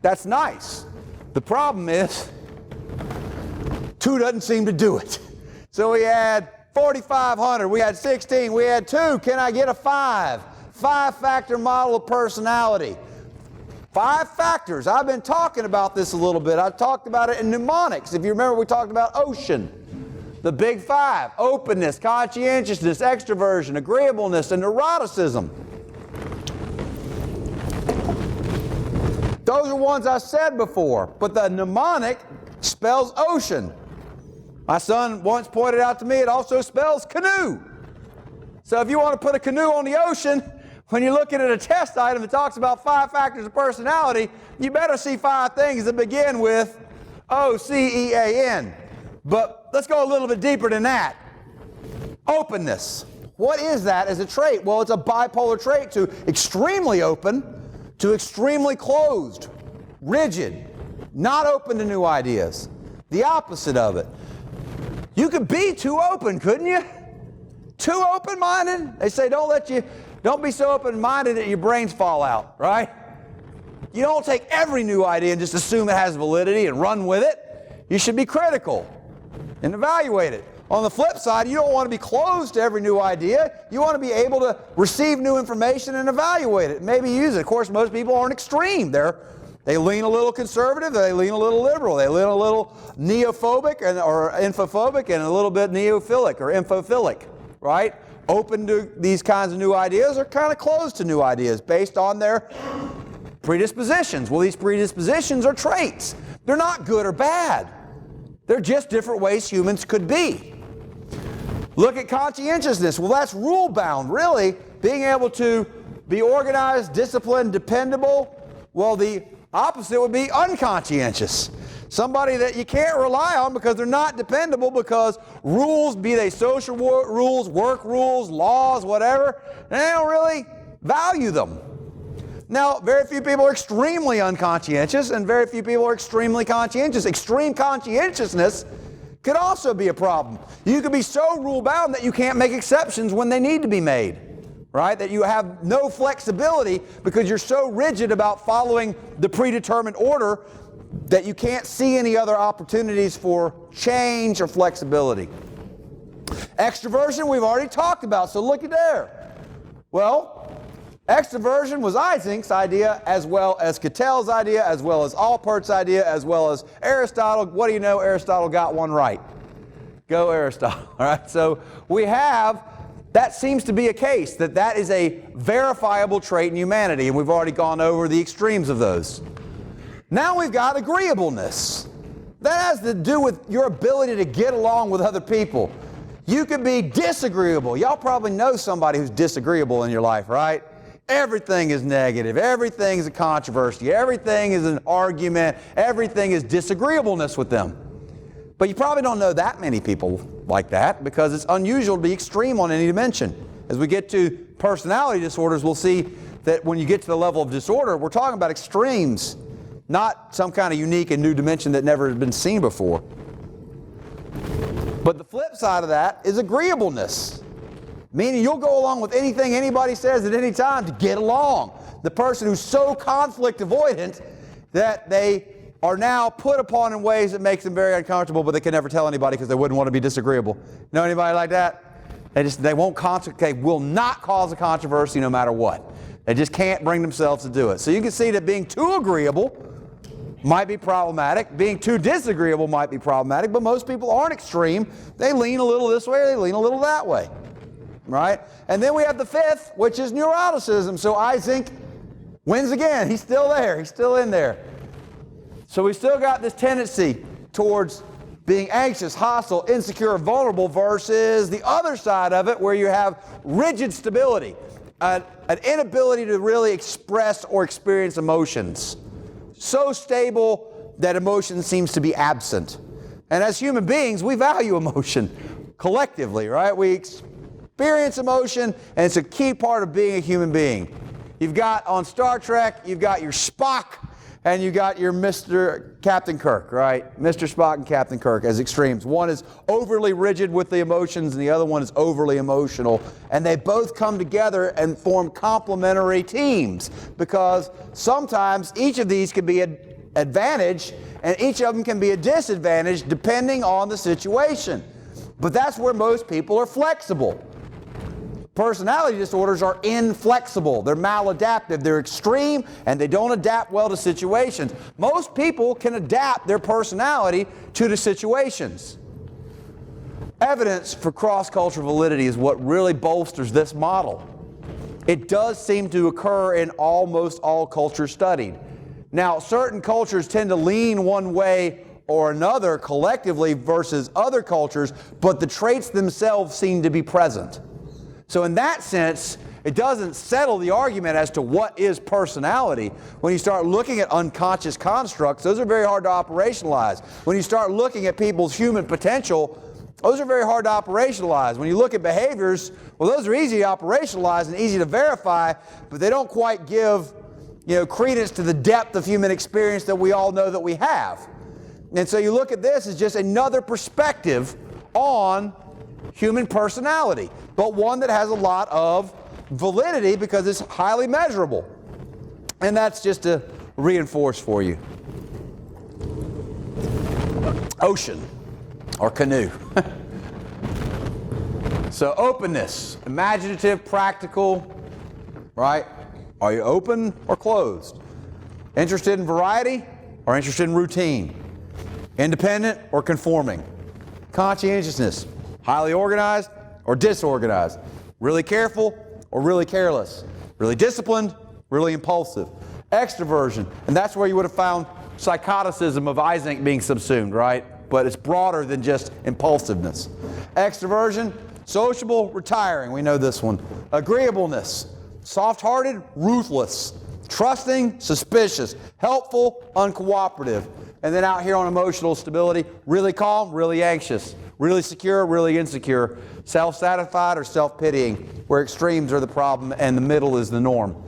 That's nice. The problem is, 2 doesn't seem to do it. So we had 4,500, we had 16, we had 2. Can I get a 5? 5-factor model of personality. 5 factors. I've been talking about this a little bit. I talked about it in mnemonics. If you remember, we talked about ocean. The big 5: openness, conscientiousness, extraversion, agreeableness, and neuroticism. Those are ones I said before, but the mnemonic spells ocean. My son once pointed out to me it also spells canoe. So if you want to put a canoe on the ocean, when you're looking at a test item that talks about 5 factors of personality, you better see 5 things that begin with O-C-E-A-N. But let's go a little bit deeper than that. Openness. What is that as a trait? Well, it's a bipolar trait to extremely open to extremely closed, rigid, not open to new ideas. The opposite of it. You could be too open, couldn't you? Too open-minded. They say don't be so open-minded that your brains fall out, right? You don't take every new idea and just assume it has validity and run with it. You should be critical and evaluate it. On the flip side, you don't want to be closed to every new idea. You want to be able to receive new information and evaluate it, maybe use it. Of course, most people aren't extreme. They lean a little conservative, they lean a little liberal, they lean a little neophobic or infophobic, and a little bit neophilic or infophilic, right? Open to these kinds of new ideas or kind of closed to new ideas based on their predispositions. Well, these predispositions are traits. They're not good or bad. They're just different ways humans could be. Look at conscientiousness. Well, that's rule-bound, really. Being able to be organized, disciplined, dependable. Well, the opposite would be unconscientious. Somebody that you can't rely on because they're not dependable, because rules, be they social rules, work rules, laws, whatever, they don't really value them. Now, very few people are extremely unconscientious, and very few people are extremely conscientious. Extreme conscientiousness could also be a problem. You could be so rule-bound that you can't make exceptions when they need to be made, right? That you have no flexibility because you're so rigid about following the predetermined order that you can't see any other opportunities for change or flexibility. Extraversion we've already talked about, so look at there. Well, extraversion was Isaac's idea, as well as Cattell's idea, as well as Alpert's idea, as well as Aristotle. What do you know? Aristotle got one right. Go Aristotle. All right, so we have, that seems to be a case, that is a verifiable trait in humanity, and we've already gone over the extremes of those. Now we've got agreeableness. That has to do with your ability to get along with other people. You could be disagreeable. Y'all probably know somebody who's disagreeable in your life, right? Everything is negative. Everything is a controversy. Everything is an argument. Everything is disagreeableness with them. But you probably don't know that many people like that, because it's unusual to be extreme on any dimension. As we get to personality disorders, we'll see that when you get to the level of disorder, we're talking about extremes, not some kind of unique and new dimension that never has been seen before. But the flip side of that is agreeableness, meaning you'll go along with anything anybody says at any time to get along. The person who's so conflict avoidant that they are now put upon in ways that makes them very uncomfortable, but they can never tell anybody because they wouldn't want to be disagreeable. Know anybody like that? They will not cause a controversy no matter what. They just can't bring themselves to do it. So you can see that being too agreeable might be problematic. Being too disagreeable might be problematic, but most people aren't extreme. They lean a little this way or they lean a little that way. Right? And then we have the fifth, which is neuroticism. So Isaac wins again. He's still there. He's still in there. So we still got this tendency towards being anxious, hostile, insecure, vulnerable, versus the other side of it where you have rigid stability, an inability to really express or experience emotions. So stable that emotion seems to be absent. And as human beings, we value emotion collectively, right? We experience emotion, and it's a key part of being a human being. You've got, on Star Trek, you've got your Spock, and you got your Captain Kirk, right? Mr. Spock and Captain Kirk as extremes. One is overly rigid with the emotions, and the other one is overly emotional. And they both come together and form complementary teams, because sometimes each of these could be advantage, and each of them can be a disadvantage depending on the situation. But that's where most people are flexible. Personality disorders are inflexible. They're maladaptive. They're extreme, and they don't adapt well to situations. Most people can adapt their personality to the situations. Evidence for cross-cultural validity is what really bolsters this model. It does seem to occur in almost all cultures studied. Now, certain cultures tend to lean one way or another collectively versus other cultures, but the traits themselves seem to be present. So in that sense, it doesn't settle the argument as to what is personality. When you start looking at unconscious constructs, those are very hard to operationalize. When you start looking at people's human potential, those are very hard to operationalize. When you look at behaviors, well, those are easy to operationalize and easy to verify, but they don't quite give, credence to the depth of human experience that we all know that we have. And so you look at this as just another perspective on human personality, but one that has a lot of validity because it's highly measurable. And that's just to reinforce for you. Ocean, or canoe. So openness, imaginative, practical, right? Are you open or closed? Interested in variety or interested in routine? Independent or conforming? Conscientiousness, highly organized or disorganized? Really careful or really careless? Really disciplined, really impulsive? Extraversion, and that's where you would have found psychoticism of Eysenck being subsumed, right? But it's broader than just impulsiveness. Extraversion, sociable, retiring, we know this one. Agreeableness, soft-hearted, ruthless. Trusting, suspicious. Helpful, uncooperative. And then out here on emotional stability, really calm, really anxious. Really secure, really insecure. Self-satisfied or self-pitying, where extremes are the problem and the middle is the norm.